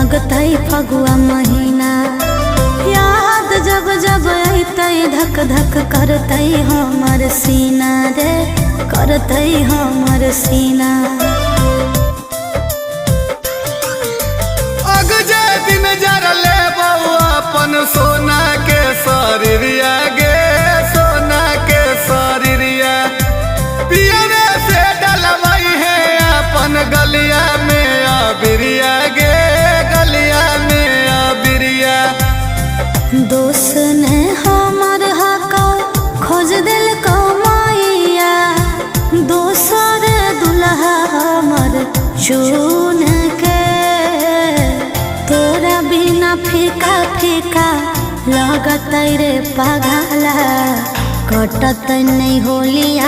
लगतई फगुआ महीना। याद जब जब अतई धक धक करतई हमर सीना रे, करतई हमर सीना। अग जे दिन जरले बउआ अपन सोना के शरीरिया गे, सोना के शरीरिया पियरे से डलवाई है अपन गलिया में अबिरिया गे, गलिया में अबिरिया। दोस्त ने हमर हका खोज दिल कमाइया, दोसर दुल्हा हमर चुन के। तोरा बिना फीका फीका लगतई रे पागला, कटत नहीं होलिया।